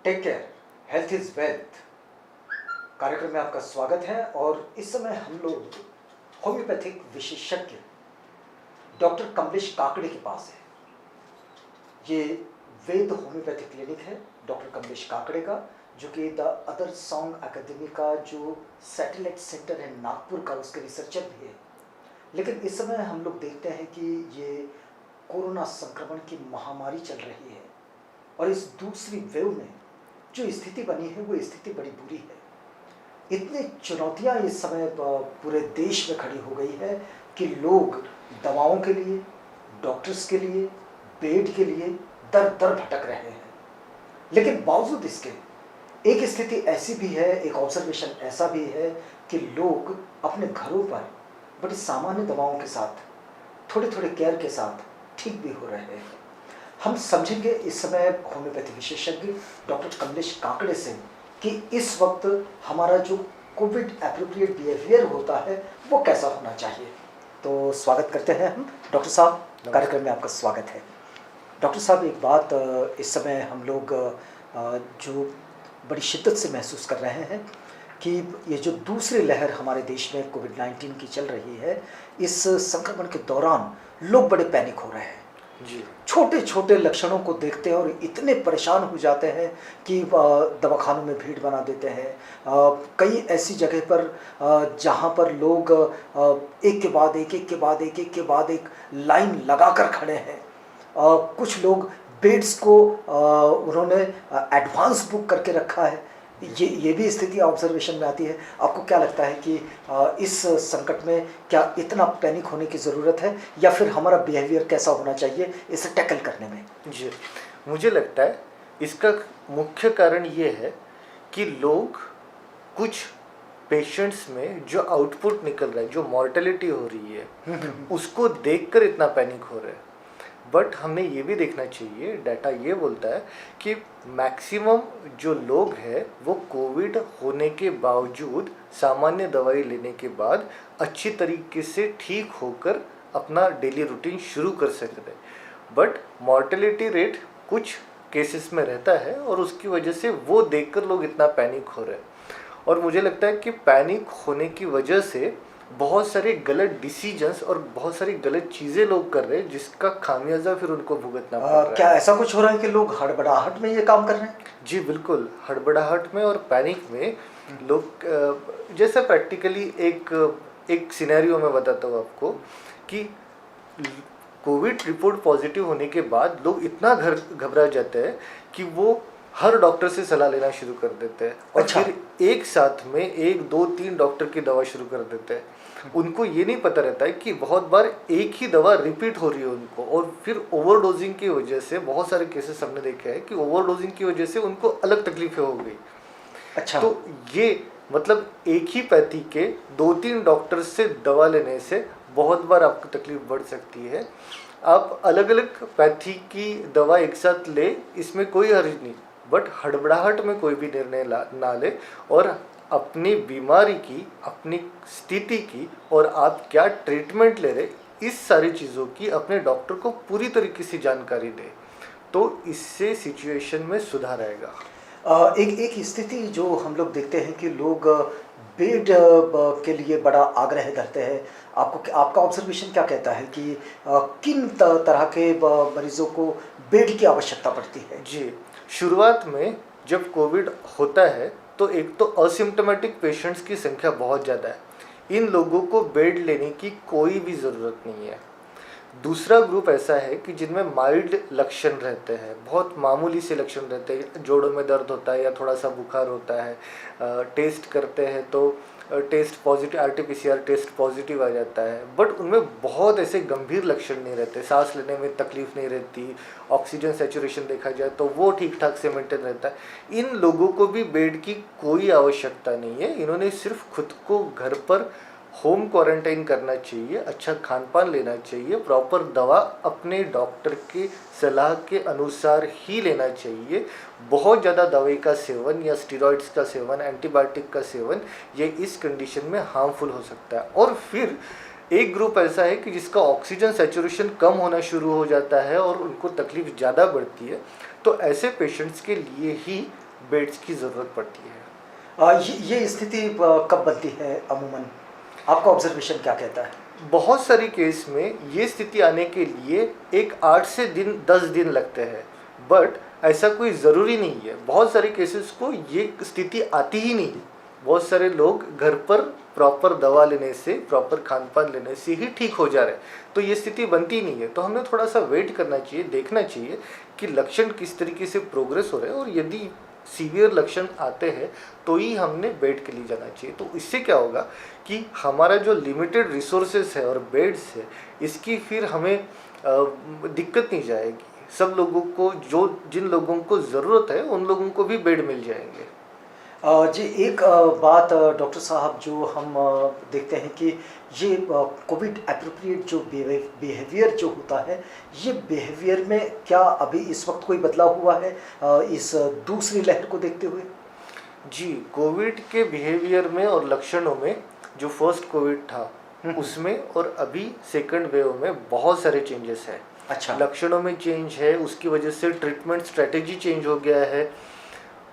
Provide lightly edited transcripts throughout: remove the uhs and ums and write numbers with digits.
Take care, health is wealth कार्यक्रम में आपका स्वागत है। और इस समय हम लोग होम्योपैथिक विशेषज्ञ डॉक्टर कमलेश काकड़े के पास है। ये वेद होम्योपैथिक क्लिनिक है डॉक्टर कमलेश काकड़े का, जो कि द अदर सॉन्ग अकेडमी का जो सैटेलाइट सेंटर है नागपुर का, उसके रिसर्चर भी है। लेकिन इस समय हम लोग देखते हैं कि ये कोरोना संक्रमण की महामारी चल रही है और इस दूसरी वेव में जो स्थिति बनी है वो स्थिति बड़ी बुरी है। इतनी चुनौतियां इस समय पूरे देश में खड़ी हो गई है कि लोग दवाओं के लिए, डॉक्टर्स के लिए, बेड के लिए दर दर भटक रहे हैं। लेकिन बावजूद इसके एक स्थिति ऐसी भी है, एक ऑब्जर्वेशन ऐसा भी है कि लोग अपने घरों पर बड़ी सामान्य दवाओं के साथ, थोड़े थोड़े केयर के साथ ठीक भी हो रहे हैं। हम समझेंगे इस समय होम्योपैथी विशेषज्ञ डॉक्टर कमलेश काकड़े से कि इस वक्त हमारा जो कोविड एप्रोप्रिएट बिहेवियर होता है वो कैसा होना चाहिए। तो स्वागत करते हैं हम डॉक्टर साहब, कार्यक्रम में आपका स्वागत है। डॉक्टर साहब, एक बात इस समय हम लोग जो बड़ी शिद्दत से महसूस कर रहे हैं कि ये जो दूसरी लहर हमारे देश में कोविड-19 की चल रही है, इस संक्रमण के दौरान लोग बड़े पैनिक हो रहे हैं जी। छोटे छोटे लक्षणों को देखते हैं और इतने परेशान हो जाते हैं कि दवाखानों में भीड़ बना देते हैं। कई ऐसी जगह पर जहाँ पर लोग एक के बाद एक लाइन लगाकर खड़े हैं। कुछ लोग बेड्स को उन्होंने एडवांस बुक करके रखा है। ये भी स्थिति ऑब्जर्वेशन में आती है। आपको क्या लगता है कि इस संकट में क्या इतना पैनिक होने की ज़रूरत है या फिर हमारा बिहेवियर कैसा होना चाहिए इसे टैकल करने में? जी, मुझे लगता है इसका मुख्य कारण ये है कि लोग कुछ पेशेंट्स में जो आउटपुट निकल रहा है, जो मॉर्टेलिटी हो रही है, उसको देखकर इतना पैनिक हो रहा है। बट हमें ये भी देखना चाहिए, डाटा ये बोलता है कि मैक्सिमम जो लोग हैं वो कोविड होने के बावजूद सामान्य दवाई लेने के बाद अच्छी तरीके से ठीक होकर अपना डेली रूटीन शुरू कर सकते हैं। बट मॉर्टेलिटी रेट कुछ केसेस में रहता है और उसकी वजह से वो देखकर लोग इतना पैनिक हो रहे हैं। और मुझे लगता है कि पैनिक होने की वजह से बहुत सारे गलत डिसीजंस और बहुत सारी गलत चीज़ें लोग कर रहे हैं, जिसका खामियाजा फिर उनको भुगतना पड़ रहा है। क्या ऐसा कुछ हो रहा है कि लोग हड़बड़ाहट में ये काम कर रहे हैं? जी बिल्कुल, हड़बड़ाहट में और पैनिक में लोग, जैसे प्रैक्टिकली एक सिनेरियो में बताता हूँ आपको कि कोविड रिपोर्ट पॉजिटिव होने के बाद लोग इतना घबरा जाते हैं कि वो हर डॉक्टर से सलाह लेना शुरू कर देते हैं और अच्छा। फिर एक साथ में 1, 2, 3 डॉक्टर की दवा शुरू कर देते हैं। उनको ये नहीं पता रहता है कि बहुत बार एक ही दवा रिपीट हो रही है उनको, और फिर ओवरडोजिंग की वजह से बहुत सारे केसेस हमने देखे हैं कि ओवरडोजिंग की वजह से उनको अलग तकलीफें हो गई। अच्छा। तो ये मतलब एक ही पैथी के 2-3 डॉक्टर से दवा लेने से बहुत बार आपको तकलीफ बढ़ सकती है। आप अलग अलग पैथी की दवा एक साथ ले, इसमें कोई हर्ज नहीं, बट हड़बड़ाहट में कोई भी निर्णय ना ले और अपनी बीमारी की, अपनी स्थिति की और आप क्या ट्रीटमेंट ले रहे, इस सारी चीज़ों की अपने डॉक्टर को पूरी तरीके से जानकारी दे, तो इससे सिचुएशन में सुधार आएगा। एक स्थिति जो हम लोग देखते हैं कि लोग बेड के लिए बड़ा आग्रह करते हैं। आपका ऑब्जर्वेशन क्या कहता है कि किन तरह के मरीजों को बेड की आवश्यकता पड़ती है? जी, शुरुआत में जब कोविड होता है तो एक तो असिम्प्टोमेटिक पेशेंट्स की संख्या बहुत ज़्यादा है। इन लोगों को बेड लेने की कोई भी ज़रूरत नहीं है। दूसरा ग्रुप ऐसा है कि जिनमें माइल्ड लक्षण रहते हैं, बहुत मामूली से लक्षण रहते हैं, जोड़ों में दर्द होता है या थोड़ा सा बुखार होता है, टेस्ट करते हैं तो test positive, RT-PCR test positive आ जाता है, बट उनमें बहुत ऐसे गंभीर लक्षण नहीं रहते, सांस लेने में तकलीफ नहीं रहती, ऑक्सीजन सैचुरेशन देखा जाए तो वो ठीक ठाक से मेंटेन रहता है। इन लोगों को भी बेड की कोई आवश्यकता नहीं है। इन्होंने सिर्फ खुद को घर पर होम क्वारंटाइन करना चाहिए, अच्छा खान पान लेना चाहिए, प्रॉपर दवा अपने डॉक्टर की सलाह के अनुसार ही लेना चाहिए। बहुत ज़्यादा दवाई का सेवन या स्टेरॉइड्स का सेवन, एंटीबायोटिक का सेवन, ये इस कंडीशन में हार्मफुल हो सकता है। और फिर एक ग्रुप ऐसा है कि जिसका ऑक्सीजन सैचुरेशन कम होना शुरू हो जाता है और उनको तकलीफ ज़्यादा बढ़ती है, तो ऐसे पेशेंट्स के लिए ही बेड्स की ज़रूरत पड़ती है। ये स्थिति कब बनती है अमूमन? आपका ऑब्जर्वेशन क्या कहता है? बहुत सारी केस में ये स्थिति आने के लिए एक 8 से 10 दिन लगते हैं, बट ऐसा कोई ज़रूरी नहीं है। बहुत सारे केसेस को ये स्थिति आती ही नहीं। बहुत सारे लोग घर पर प्रॉपर दवा लेने से, प्रॉपर खान पान लेने से ही ठीक हो जा रहे हैं, तो ये स्थिति बनती नहीं है। तो हमें थोड़ा सा वेट करना चाहिए, देखना चाहिए कि लक्षण किस तरीके से प्रोग्रेस हो रहे हैं, और यदि सीवियर लक्षण आते हैं तो ही हमने बेड के लिए जाना चाहिए। तो इससे क्या होगा कि हमारा जो लिमिटेड रिसोर्सेस है और बेड्स है, इसकी फिर हमें दिक्कत नहीं जाएगी। सब लोगों को, जिन लोगों को ज़रूरत है उन लोगों को भी बेड मिल जाएंगे। जी, एक बात डॉक्टर साहब, जो हम देखते हैं कि ये कोविड एप्रोप्रिएट जो बिहेवियर जो होता है, ये बिहेवियर में क्या अभी इस वक्त कोई बदलाव हुआ है इस दूसरी लहर को देखते हुए? जी, कोविड के बिहेवियर में और लक्षणों में, जो फर्स्ट कोविड था उसमें और अभी सेकंड वेव में बहुत सारे चेंजेस हैं। अच्छा। लक्षणों में चेंज है, उसकी वजह से ट्रीटमेंट स्ट्रेटेजी चेंज हो गया है,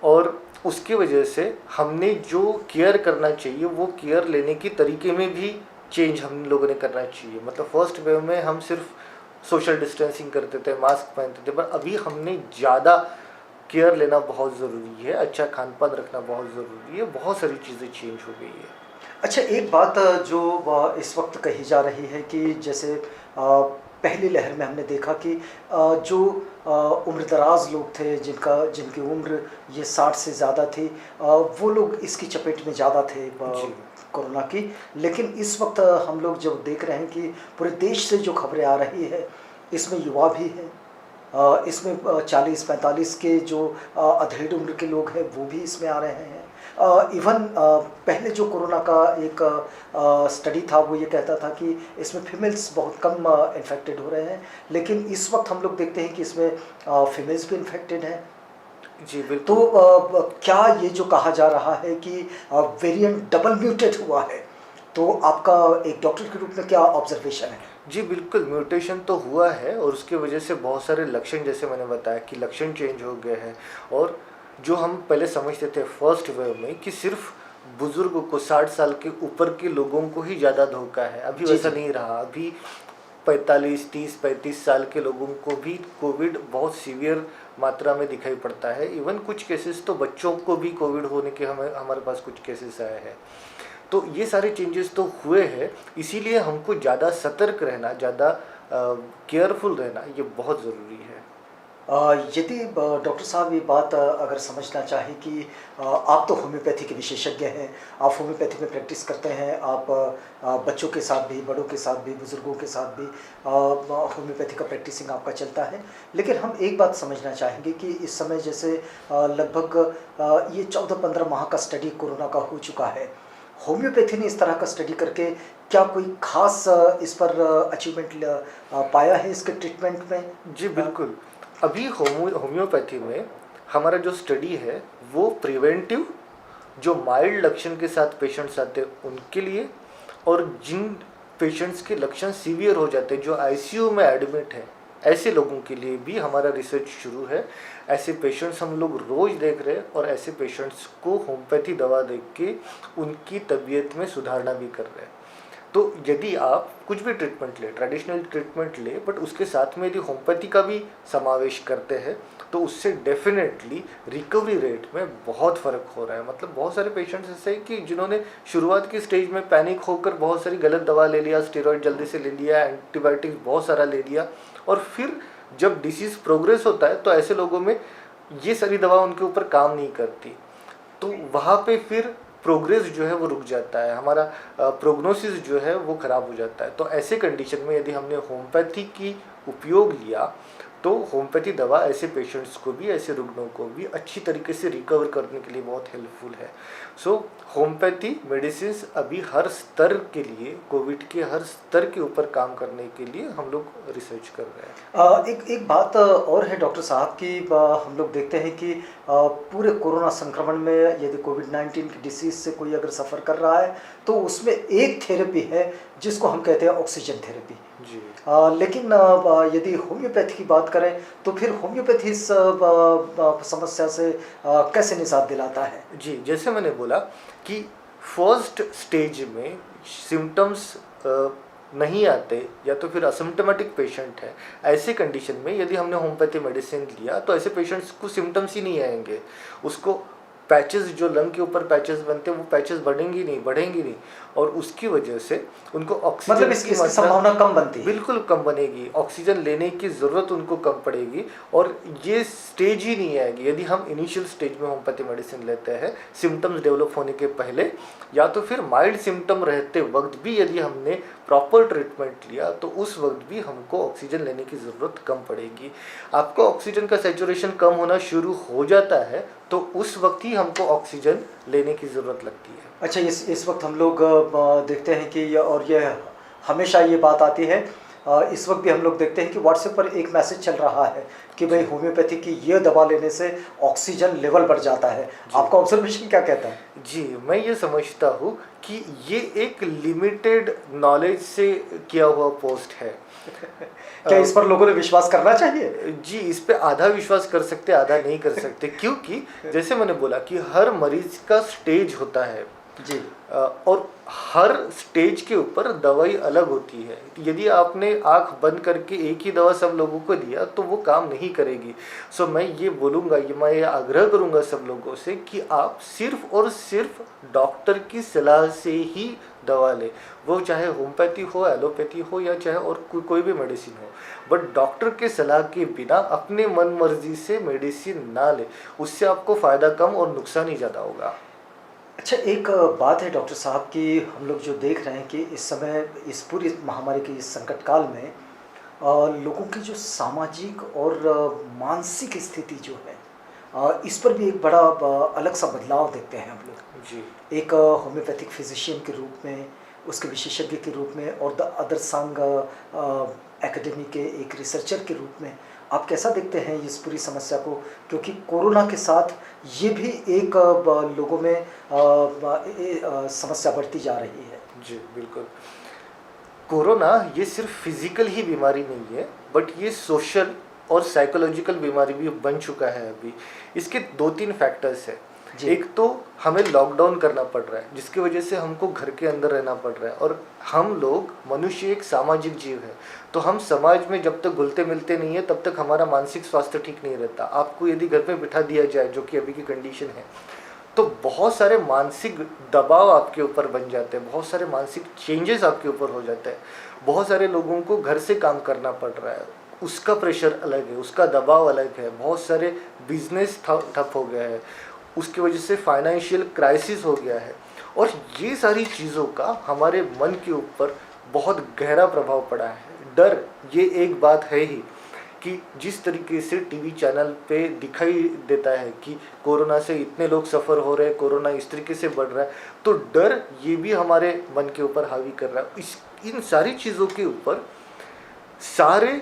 और उसकी वजह से हमने जो केयर करना चाहिए वो केयर लेने की तरीके में भी चेंज हम लोगों ने करना चाहिए। मतलब फर्स्ट वेव में हम सिर्फ सोशल डिस्टेंसिंग करते थे, मास्क पहनते थे, पर अभी हमने ज़्यादा केयर लेना बहुत ज़रूरी है, अच्छा खान पान रखना बहुत ज़रूरी है, बहुत सारी चीज़ें चेंज हो गई है। अच्छा, एक बात जो इस वक्त कही जा रही है कि जैसे पहली लहर में हमने देखा कि जो उम्रदराज लोग थे, जिनकी उम्र ये 60 से ज़्यादा थी, वो लोग इसकी चपेट में ज़्यादा थे कोरोना की। लेकिन इस वक्त हम लोग जब देख रहे हैं कि पूरे देश से जो खबरें आ रही है, इसमें युवा भी हैं, इसमें 40-45 के जो अधेड़ उम्र के लोग हैं वो भी इसमें आ रहे हैं। इवन पहले जो कोरोना का एक स्टडी था वो ये कहता था कि इसमें फीमेल्स बहुत कम इन्फेक्टेड हो रहे हैं, लेकिन इस वक्त हम लोग देखते हैं कि इसमें फीमेल्स भी इन्फेक्टेड हैं। जी बिल्कुल। तो क्या ये जो कहा जा रहा है कि वेरिएंट डबल म्यूटेट हुआ है, तो आपका एक डॉक्टर के रूप में क्या ऑब्जर्वेशन है? जी बिल्कुल, म्यूटेशन तो हुआ है, और उसकी वजह से बहुत सारे लक्षण, जैसे मैंने बताया कि लक्षण चेंज हो गए हैं। और जो हम पहले समझते थे फर्स्ट वेव में कि सिर्फ बुजुर्गों को, 60 साल के ऊपर के लोगों को ही ज़्यादा धोखा है, अभी वैसा नहीं रहा। अभी 45, 30, 35 साल के लोगों को भी कोविड बहुत सीवियर मात्रा में दिखाई पड़ता है। इवन कुछ केसेस तो बच्चों को भी कोविड होने के हमारे पास कुछ केसेस आए हैं। तो ये सारे चेंजेस तो हुए हैं, इसीलिए हमको ज़्यादा सतर्क रहना, ज़्यादा केयरफुल रहना ये बहुत ज़रूरी है। यदि डॉक्टर साहब ये बात अगर समझना चाहें कि आप तो होम्योपैथी के विशेषज्ञ हैं, आप होम्योपैथी में प्रैक्टिस करते हैं, आप बच्चों के साथ भी, बड़ों के साथ भी, बुज़ुर्गों के साथ भी होम्योपैथी का प्रैक्टिसिंग आपका चलता है। लेकिन हम एक बात समझना चाहेंगे कि इस समय जैसे लगभग ये 14-15 माह का स्टडी कोरोना का हो चुका है, होम्योपैथी ने इस तरह का स्टडी करके क्या कोई खास इस पर अचीवमेंट पाया है इसके ट्रीटमेंट में? जी बिल्कुल। अभी होम्योपैथी में हमारा जो स्टडी है वो प्रिवेंटिव, जो माइल्ड लक्षण के साथ पेशेंट्स आते हैं उनके लिए, और जिन पेशेंट्स के लक्षण सीवियर हो जाते हैं, जो आईसीयू में एडमिट है, ऐसे लोगों के लिए भी हमारा रिसर्च शुरू है। ऐसे पेशेंट्स हम लोग रोज़ देख रहे हैं, और ऐसे पेशेंट्स को होम्योपैथी दवा दे के उनकी तबीयत में सुधारना भी कर रहे हैं। तो यदि आप कुछ भी ट्रीटमेंट ले, ट्रेडिशनल ट्रीटमेंट ले, बट उसके साथ में यदि होम्योपैथी का भी समावेश करते हैं, तो उससे डेफिनेटली रिकवरी रेट में बहुत फ़र्क हो रहा है। मतलब बहुत सारे पेशेंट्स ऐसे हैं कि जिन्होंने शुरुआत की स्टेज में पैनिक होकर बहुत सारी गलत दवा ले लिया, स्टेरॉइड जल्दी से ले लिया, एंटीबायोटिक्स बहुत सारा ले लिया, और फिर जब डिसीज़ प्रोग्रेस होता है तो ऐसे लोगों में ये सारी दवा उनके ऊपर काम नहीं करती, तो वहाँ पे फिर प्रोग्रेस जो है वो रुक जाता है, हमारा प्रोग्नोसिस जो है वो ख़राब हो जाता है। तो ऐसे कंडीशन में यदि हमने होम्योपैथी की उपयोग लिया, तो होम्योपैथी दवा ऐसे पेशेंट्स को भी, ऐसे रुग्णों को भी अच्छी तरीके से रिकवर करने के लिए बहुत हेल्पफुल है। सो होम्योपैथी मेडिसिन अभी हर स्तर के लिए, कोविड के हर स्तर के ऊपर काम करने के लिए हम लोग रिसर्च कर रहे हैं। एक बात और है डॉक्टर साहब कि हम लोग देखते हैं कि पूरे कोरोना संक्रमण में यदि कोविड-19 की डिसीज़ से कोई अगर सफ़र कर रहा है, तो उसमें एक थेरेपी है जिसको हम कहते हैं ऑक्सीजन थेरेपी। जी लेकिन यदि होम्योपैथी की बात करें तो फिर होम्योपैथी इस समस्या से कैसे निजात दिलाता है? जी, जैसे मैंने बोला कि फर्स्ट स्टेज में सिम्टम्स नहीं आते या तो फिर असिम्प्टोमेटिक पेशेंट है, ऐसे कंडीशन में यदि हमने होम्योपैथी मेडिसिन लिया तो ऐसे पेशेंट्स को सिम्टम्स ही नहीं आएंगे। उसको पैचेस, जो लंग के ऊपर पैचेस बनते हैं, वो पैचेस बढ़ेंगी नहीं और उसकी वजह से उनको ऑक्सीजन मतलब की इसकी मात्रा संभावना कम बनती है। बिल्कुल कम बनेगी, ऑक्सीजन लेने की ज़रूरत उनको कम पड़ेगी और ये स्टेज ही नहीं आएगी यदि हम इनिशियल स्टेज में होम्योपैथी मेडिसिन लेते हैं सिम्टम्स डेवलप होने के पहले, या तो फिर माइल्ड सिम्टम रहते वक्त भी यदि हमने प्रॉपर ट्रीटमेंट लिया तो उस वक्त भी हमको ऑक्सीजन लेने की ज़रूरत कम पड़ेगी। आपको ऑक्सीजन का सैचुरेशन कम होना शुरू हो जाता है तो उस वक्त ही हमको ऑक्सीजन लेने की ज़रूरत लगती है। अच्छा, इस वक्त हम लोग देखते हैं कि ये हमेशा ये बात आती है, इस वक्त भी हम लोग देखते हैं कि व्हाट्सएप पर एक मैसेज चल रहा है कि भाई होम्योपैथी की ये दवा लेने से ऑक्सीजन लेवल बढ़ जाता है। आपका ऑब्जर्वेशन क्या कहता है? जी, मैं ये समझता हूँ कि ये एक लिमिटेड नॉलेज से किया हुआ पोस्ट है। क्या इस पर लोगों ने विश्वास करना चाहिए? जी, इस पे आधा विश्वास कर सकते, आधा नहीं कर सकते, क्योंकि जैसे मैंने बोला कि हर मरीज का स्टेज होता है जी। और हर स्टेज के ऊपर दवाई अलग होती है। यदि आपने आंख बंद करके एक ही दवा सब लोगों को दिया तो वो काम नहीं करेगी। सो मैं ये बोलूँगा, मैं ये आग्रह करूँगा सब लोगों से कि आप सिर्फ और सिर्फ डॉक्टर की सलाह से ही दवा लें, वो चाहे होम्योपैथी हो, एलोपैथी हो या चाहे और कोई भी मेडिसिन हो, बट डॉक्टर के सलाह के बिना अपने मन मर्जी से मेडिसिन ना ले, उससे आपको फ़ायदा कम और नुकसान ही ज़्यादा होगा। अच्छा, एक बात है डॉक्टर साहब कि हम लोग जो देख रहे हैं कि इस समय इस पूरी महामारी के इस संकट काल में लोगों की जो सामाजिक और मानसिक स्थिति जो है, इस पर भी एक बड़ा अलग सा बदलाव देखते हैं हम लोग। जी एक होम्योपैथिक फिजिशियन के रूप में, उसके विशेषज्ञ के रूप में और द अदर संग एकेडमी के एक रिसर्चर के रूप में आप कैसा देखते हैं इस पूरी समस्या को? क्योंकि कोरोना के साथ ये भी एक लोगों में समस्या बढ़ती जा रही है। जी बिल्कुल। कोरोना ये सिर्फ फिजिकल ही बीमारी नहीं है, बट ये सोशल और साइकोलॉजिकल बीमारी भी बन चुका है अभी। इसके 2-3 फैक्टर्स है। एक तो हमें लॉकडाउन करना पड़ रहा है जिसकी वजह से हमको घर के अंदर रहना पड़ रहा है, और हम लोग, मनुष्य एक सामाजिक जीव है, तो हम समाज में जब तक घुलते मिलते नहीं है तब तक हमारा मानसिक स्वास्थ्य ठीक नहीं रहता। आपको यदि घर पे बिठा दिया जाए, जो कि अभी की कंडीशन है, तो बहुत सारे मानसिक दबाव आपके ऊपर बन जाते हैं, बहुत सारे मानसिक चेंजेस आपके ऊपर हो जाते हैं। बहुत सारे लोगों को घर से काम करना पड़ रहा है, उसका प्रेशर अलग है, उसका दबाव अलग है। बहुत सारे बिजनेस ठप हो गया है, उसकी वजह से फाइनेंशियल क्राइसिस हो गया है, और ये सारी चीज़ों का हमारे मन के ऊपर बहुत गहरा प्रभाव पड़ा है। डर ये एक बात है ही कि जिस तरीके से टीवी चैनल पे दिखाई देता है कि कोरोना से इतने लोग सफ़र हो रहे हैं, कोरोना इस तरीके से बढ़ रहा है, तो डर ये भी हमारे मन के ऊपर हावी कर रहा है। इन सारी चीज़ों के ऊपर सारे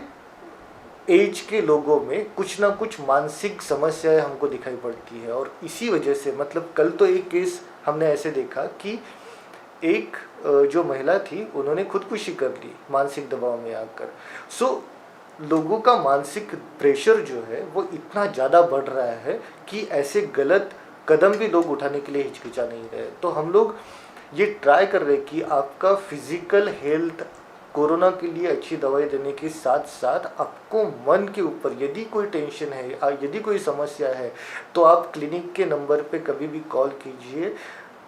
एज के लोगों में कुछ ना कुछ मानसिक समस्याएं हमको दिखाई पड़ती है, और इसी वजह से, मतलब कल तो एक केस हमने ऐसे देखा कि एक जो महिला थी उन्होंने खुदकुशी कर ली मानसिक दबाव में आकर। लोगों का मानसिक प्रेशर जो है वो इतना ज़्यादा बढ़ रहा है कि ऐसे गलत कदम भी लोग उठाने के लिए हिचकिचा नहीं रहे। तो हम लोग ये ट्राई कर रहे हैं कि आपका फिजिकल हेल्थ, कोरोना के लिए अच्छी दवाई देने के साथ साथ आपको मन के ऊपर यदि कोई टेंशन है, यदि कोई समस्या है, तो आप क्लिनिक के नंबर पे कभी भी कॉल कीजिए।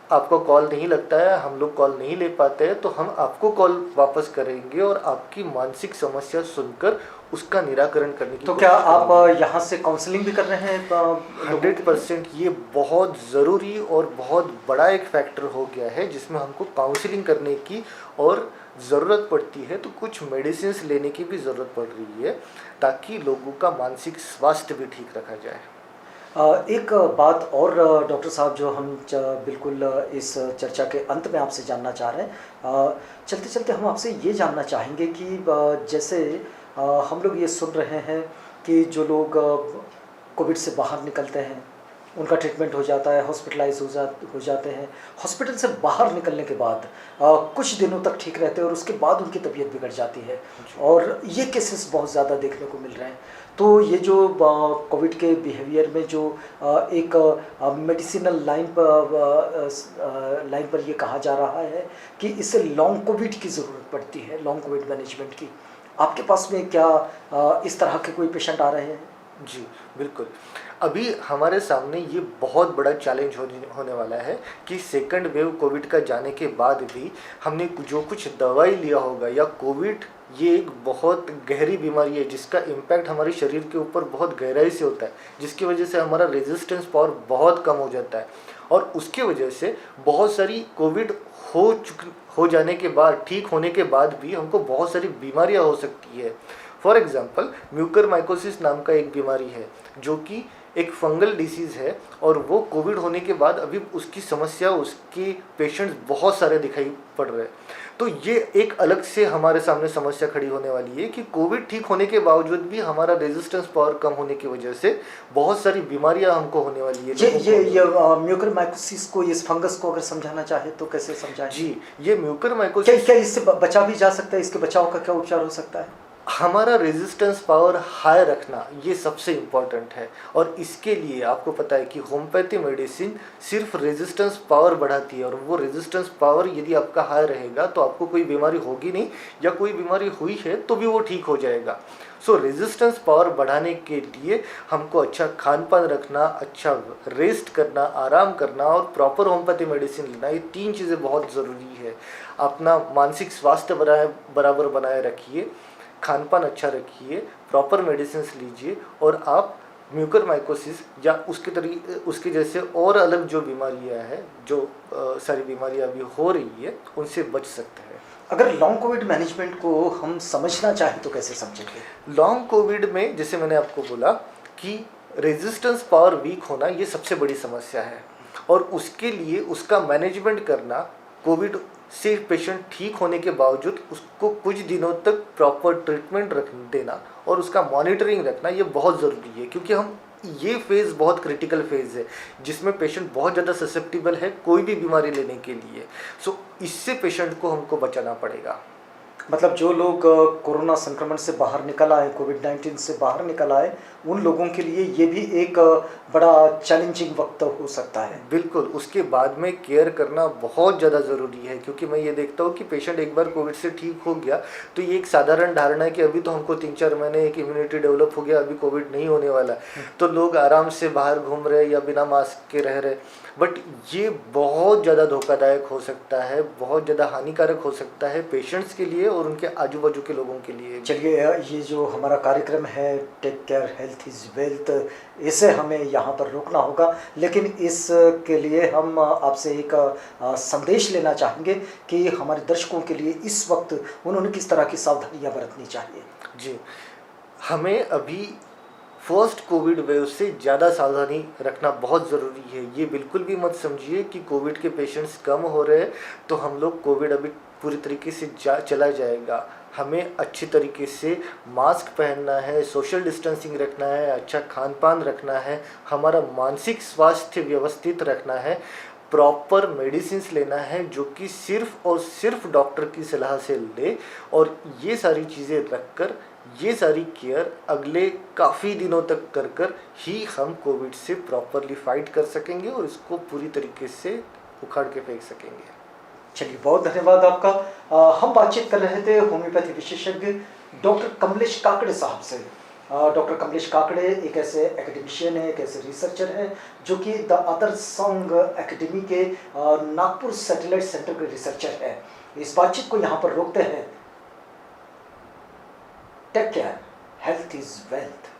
आपको कॉल नहीं लगता है, हम लोग कॉल नहीं ले पाते हैं, तो हम आपको कॉल वापस करेंगे और आपकी मानसिक समस्या सुनकर उसका निराकरण करने की। तो क्या आप यहाँ से काउंसलिंग भी कर रहे हैं? 100% ये बहुत ज़रूरी और बहुत बड़ा एक फैक्टर हो गया है जिसमें हमको काउंसलिंग करने की और ज़रूरत पड़ती है, तो कुछ मेडिसिन लेने की भी ज़रूरत पड़ रही है ताकि लोगों का मानसिक स्वास्थ्य भी ठीक रखा जाए। एक बात और डॉक्टर साहब, जो हम बिल्कुल इस चर्चा के अंत में आपसे जानना चाह रहे हैं, चलते चलते हम आपसे ये जानना चाहेंगे कि जैसे हम लोग ये सुन रहे हैं कि जो लोग कोविड से बाहर निकलते हैं उनका ट्रीटमेंट हो जाता है, हॉस्पिटलाइज हो जाते हैं। हॉस्पिटल से बाहर निकलने के बाद कुछ दिनों तक ठीक रहते हैं और उसके बाद उनकी तबीयत बिगड़ जाती है, और ये केसेस बहुत ज़्यादा देखने को मिल रहे हैं। तो ये जो कोविड के बिहेवियर में जो एक मेडिसिनल लाइन पर ये कहा जा रहा है कि इससे लॉन्ग कोविड की ज़रूरत पड़ती है, लॉन्ग कोविड मैनेजमेंट की। आपके पास में क्या इस तरह के कोई पेशेंट आ रहे हैं? जी, बिल्कुल। अभी हमारे सामने ये बहुत बड़ा चैलेंज होने वाला है कि सेकंड वेव कोविड का जाने के बाद भी हमने जो कुछ दवाई लिया होगा, या कोविड ये एक बहुत गहरी बीमारी है जिसका इम्पैक्ट हमारे शरीर के ऊपर बहुत गहराई से होता है, जिसकी वजह से हमारा रेजिस्टेंस पावर बहुत कम हो जाता है, और उसके वजह से बहुत सारी कोविड हो जाने के बाद, ठीक होने के बाद भी हमको बहुत सारी बीमारियां हो सकती है। फॉर एग्जाम्पल, म्यूकरमाइकोसिस नाम का एक बीमारी है जो कि एक फंगल डिसीज़ है, और वो कोविड होने के बाद अभी उसकी समस्या, उसके पेशेंट्स बहुत सारे दिखाई पड़ रहे हैं। तो ये एक अलग से हमारे सामने समस्या खड़ी होने वाली है कि कोविड ठीक होने के बावजूद भी हमारा रेजिस्टेंस पावर कम होने की वजह से बहुत सारी बीमारियां हमको होने वाली है। ये म्यूकरमाइकोसिस को, इस फंगस को अगर समझाना चाहे तो कैसे समझाएं? जी, ये म्यूकरमाइकोसिस, क्या इससे बचा भी जा सकता है? इसके बचाव का क्या उपचार हो सकता है? हमारा रेजिस्टेंस पावर हाई रखना ये सबसे इम्पॉर्टेंट है, और इसके लिए आपको पता है कि होम्योपैथी मेडिसिन सिर्फ रेजिस्टेंस पावर बढ़ाती है, और वो रेजिस्टेंस पावर यदि आपका हाई रहेगा तो आपको कोई बीमारी होगी नहीं, या कोई बीमारी हुई है तो भी वो ठीक हो जाएगा। सो रेजिस्टेंस पावर बढ़ाने के लिए हमको अच्छा खान पान रखना, अच्छा रेस्ट करना, आराम करना, और प्रॉपर होम्योपैथी मेडिसिन लेना, ये 3 चीज़ें बहुत ज़रूरी है। अपना मानसिक स्वास्थ्य बराबर बनाए रखिए, खान पान अच्छा रखिए, प्रॉपर मेडिसिन लीजिए, और आप म्यूकरमाइकोसिस या उसके जैसे और अलग जो बीमारियां हैं, जो सारी बीमारियां अभी हो रही है, उनसे बच सकते हैं। अगर लॉन्ग कोविड मैनेजमेंट को हम समझना चाहें तो कैसे समझेंगे? लॉन्ग कोविड में जैसे मैंने आपको बोला कि रेजिस्टेंस पावर वीक होना ये सबसे बड़ी समस्या है, और उसके लिए उसका मैनेजमेंट करना, कोविड से पेशेंट ठीक होने के बावजूद उसको कुछ दिनों तक प्रॉपर ट्रीटमेंट देना और उसका मॉनिटरिंग रखना, ये बहुत ज़रूरी है, क्योंकि ये फेज़ बहुत क्रिटिकल फेज़ है जिसमें पेशेंट बहुत ज़्यादा ससेप्टिबल है कोई भी बीमारी लेने के लिए। सो इससे पेशेंट को हमको बचाना पड़ेगा। मतलब जो लोग कोरोना संक्रमण से बाहर निकल आए, कोविड-19 से बाहर निकल आए, उन लोगों के लिए ये भी एक बड़ा चैलेंजिंग वक्त हो सकता है। बिल्कुल, उसके बाद में केयर करना बहुत ज़्यादा ज़रूरी है, क्योंकि मैं ये देखता हूँ कि पेशेंट एक बार कोविड से ठीक हो गया तो ये एक साधारण धारणा है कि अभी तो हमको 3-4 महीने एक इम्यूनिटी डेवलप हो गया, अभी कोविड नहीं होने वाला, तो लोग आराम से बाहर घूम रहे या बिना मास्क के रह रहे। बट ये बहुत ज़्यादा धोखादायक हो सकता है, बहुत ज़्यादा हानिकारक हो सकता है पेशेंट्स के लिए और उनके आजू बाजू के लोगों के लिए। चलिए, ये जो हमारा कार्यक्रम है take care health is wealth, इसे हमें यहाँ पर रोकना होगा, लेकिन इसके लिए हम आपसे एक संदेश लेना चाहेंगे कि हमारे दर्शकों के लिए इस वक्त उन्होंने किस तरह की सावधानियाँ बरतनी चाहिए। जी, हमें अभी फर्स्ट कोविड वेव से ज़्यादा सावधानी रखना बहुत ज़रूरी है। ये बिल्कुल भी मत समझिए कि कोविड के पेशेंट्स कम हो रहे हैं तो हम लोग कोविड अभी पूरी तरीके से चला जाएगा। हमें अच्छी तरीके से मास्क पहनना है, सोशल डिस्टेंसिंग रखना है, अच्छा खान पान रखना है, हमारा मानसिक स्वास्थ्य व्यवस्थित रखना है, प्रॉपर मेडिसिन्स लेना है जो कि सिर्फ और सिर्फ डॉक्टर की सलाह से ले, और ये सारी चीज़ें रखकर, ये सारी केयर अगले काफ़ी दिनों तक कर ही हम कोविड से प्रॉपरली फाइट कर सकेंगे और इसको पूरी तरीके से उखाड़ के फेंक सकेंगे। चलिए, बहुत धन्यवाद आपका। हम बातचीत कर रहे थे होम्योपैथी विशेषज्ञ डॉक्टर कमलेश काकड़े साहब से। डॉक्टर कमलेश काकड़े एक ऐसे एकेडमिशियन है, एक ऐसे रिसर्चर हैं जो कि द अदर सॉन्ग एकेडमी के नागपुर सैटेलाइट सेंटर के रिसर्चर हैं। इस बातचीत को यहाँ पर रोकते हैं। Take care, health is wealth.